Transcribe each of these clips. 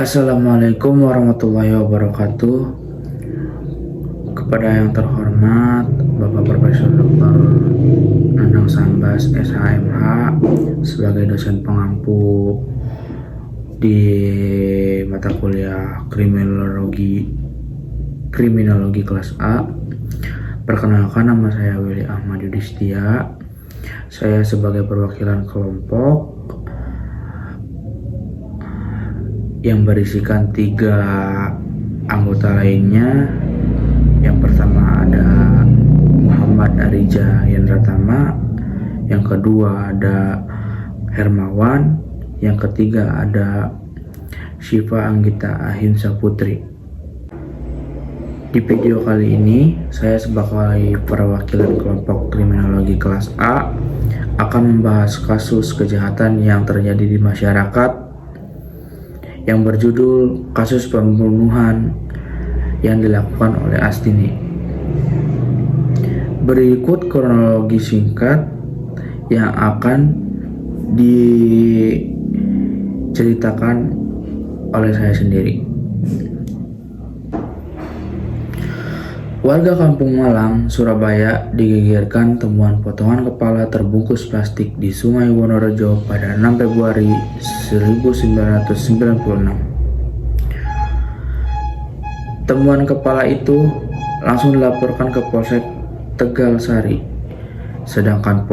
Assalamualaikum warahmatullahi wabarakatuh. Kepada yang terhormat Bapak Profesor Dr. Nanang Sambas SHMH sebagai dosen pengampu di mata kuliah kriminologi kelas A. Perkenalkan, nama saya Willy Ahmad Yudhistia. Saya sebagai perwakilan kelompok yang berisikan 3 anggota lainnya. Yang pertama ada Muhammad Arija Yendratama, yang kedua ada Hermawan, yang ketiga ada Syifa Anggita Ahimsa Putri. Di video kali ini, saya sebagai perwakilan kelompok kriminologi kelas A akan membahas kasus kejahatan yang terjadi di masyarakat yang berjudul kasus pembunuhan yang dilakukan oleh Astini. Berikut kronologi singkat yang akan diceritakan oleh saya sendiri. Warga Kampung Malang, Surabaya digegerkan temuan potongan kepala terbungkus plastik di Sungai Wonorejo pada 6 Februari 1996. Temuan kepala itu langsung dilaporkan ke Polsek Tegal Sari, sedangkan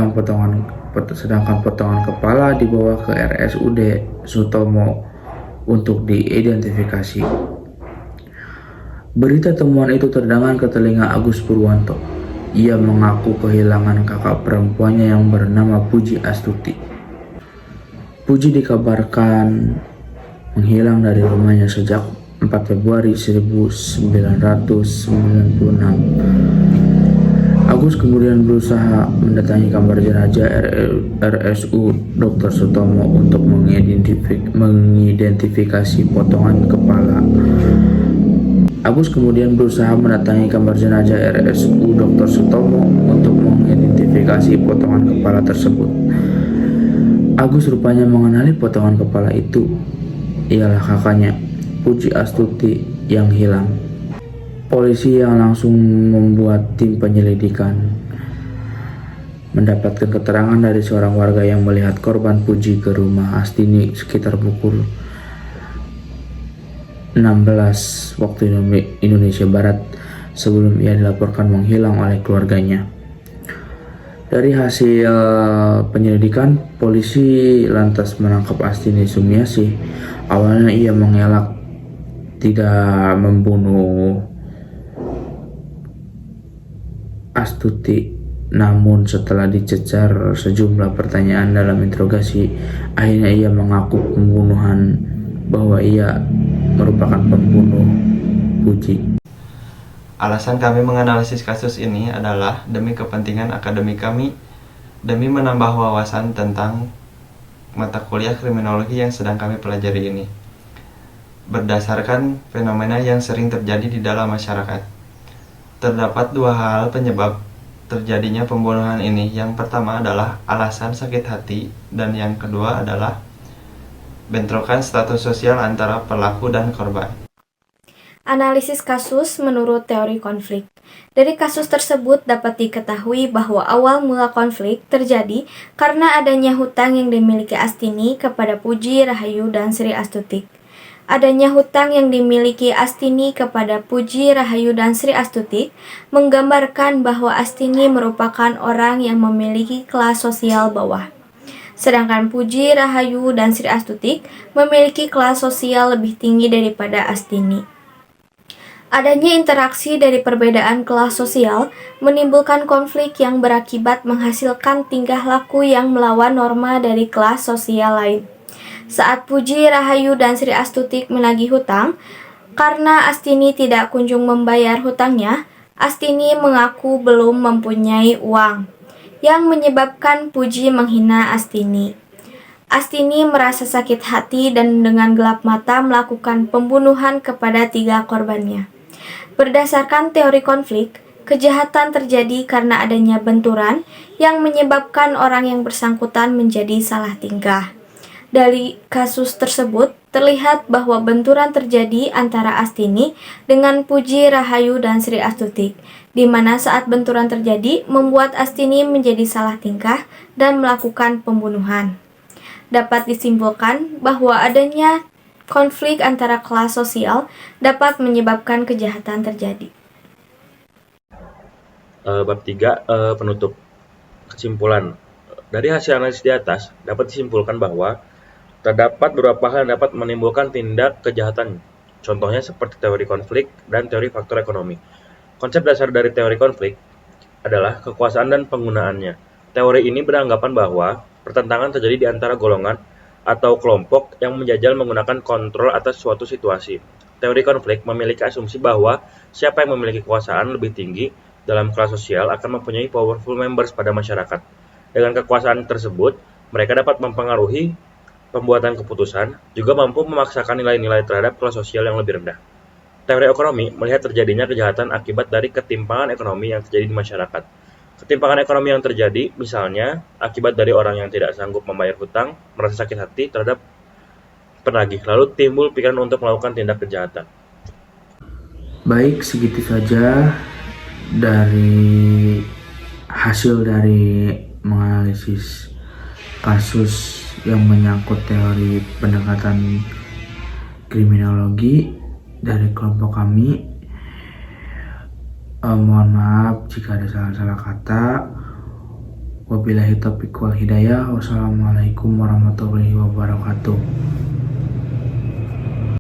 potongan kepala dibawa ke RSUD Sutomo untuk diidentifikasi. Berita temuan itu terdengar ke telinga Agus Purwanto. Ia mengaku kehilangan kakak perempuannya yang bernama Puji Astuti. Puji dikabarkan menghilang dari rumahnya sejak 4 Februari 1996. Agus kemudian berusaha mendatangi kamar jenazah RSU Dr. Sutomo untuk mengidentifikasi potongan kepala. Agus kemudian berusaha mendatangi kamar jenazah RSU Dr. Sutomo untuk mengidentifikasi potongan kepala tersebut. Agus rupanya mengenali potongan kepala itu. Ialah kakaknya, Puji Astuti, yang hilang. Polisi yang langsung membuat tim penyelidikan mendapatkan keterangan dari seorang warga yang melihat korban Puji ke rumah Astini sekitar pukul 16 waktu Indonesia Barat sebelum ia dilaporkan menghilang oleh keluarganya. Dari hasil penyelidikan, polisi lantas menangkap Astini Sumiasih. Awalnya ia mengelak tidak membunuh Astuti, namun setelah dicecar sejumlah pertanyaan dalam interogasi, akhirnya ia mengaku pembunuhan, bahwa ia merupakan pembunuh Puji. Alasan kami menganalisis kasus ini adalah demi kepentingan akademik kami, demi menambah wawasan tentang mata kuliah kriminologi yang sedang kami pelajari ini. Berdasarkan fenomena yang sering terjadi di dalam masyarakat, terdapat 2 hal penyebab terjadinya pembunuhan ini. Yang pertama adalah alasan sakit hati, dan yang kedua adalah bentrokan status sosial antara pelaku dan korban. Analisis kasus menurut teori konflik. Dari kasus tersebut dapat diketahui bahwa awal mula konflik terjadi karena adanya hutang yang dimiliki Astini kepada Puji, Rahayu, dan Sri Astuti. Adanya hutang yang dimiliki Astini kepada Puji, Rahayu, dan Sri Astuti menggambarkan bahwa Astini merupakan orang yang memiliki kelas sosial bawah. Sedangkan Puji, Rahayu, dan Sri Astuti memiliki kelas sosial lebih tinggi daripada Astini. Adanya interaksi dari perbedaan kelas sosial menimbulkan konflik yang berakibat menghasilkan tingkah laku yang melawan norma dari kelas sosial lain. Saat Puji, Rahayu, dan Sri Astuti menagih hutang, karena Astini tidak kunjung membayar hutangnya, Astini mengaku belum mempunyai uang, yang menyebabkan Puji menghina Astini. Astini merasa sakit hati dan dengan gelap mata melakukan pembunuhan kepada 3 korbannya. Berdasarkan teori konflik, kejahatan terjadi karena adanya benturan yang menyebabkan orang yang bersangkutan menjadi salah tingkah. Dari kasus tersebut, terlihat bahwa benturan terjadi antara Astini dengan Puji Rahayu dan Sri Astuti, di mana saat benturan terjadi membuat Astini menjadi salah tingkah dan melakukan pembunuhan. Dapat disimpulkan bahwa adanya konflik antara kelas sosial dapat menyebabkan kejahatan terjadi. Bab 3, penutup. Kesimpulan. Dari hasil analisis di atas, dapat disimpulkan bahwa terdapat beberapa hal yang dapat menimbulkan tindak kejahatan. Contohnya seperti teori konflik dan teori faktor ekonomi. Konsep dasar dari teori konflik adalah kekuasaan dan penggunaannya. Teori ini beranggapan bahwa pertentangan terjadi di antara golongan atau kelompok yang menjajal menggunakan kontrol atas suatu situasi. Teori konflik memiliki asumsi bahwa siapa yang memiliki kekuasaan lebih tinggi dalam kelas sosial akan mempunyai powerful members pada masyarakat. Dengan kekuasaan tersebut, mereka dapat mempengaruhi pembuatan keputusan, juga mampu memaksakan nilai-nilai terhadap kelas sosial yang lebih rendah. Teori ekonomi melihat terjadinya kejahatan akibat dari ketimpangan ekonomi yang terjadi di masyarakat. Ketimpangan ekonomi yang terjadi, misalnya, akibat dari orang yang tidak sanggup membayar hutang, merasa sakit hati terhadap penagih, lalu timbul pikiran untuk melakukan tindak kejahatan. Baik, segitu saja dari hasil dari menganalisis kasus yang menyangkut teori pendekatan kriminologi dari kelompok kami. Mohon maaf jika ada salah-salah kata. Wabillahi taufiq wal hidayah. Wassalamualaikum warahmatullahi wabarakatuh.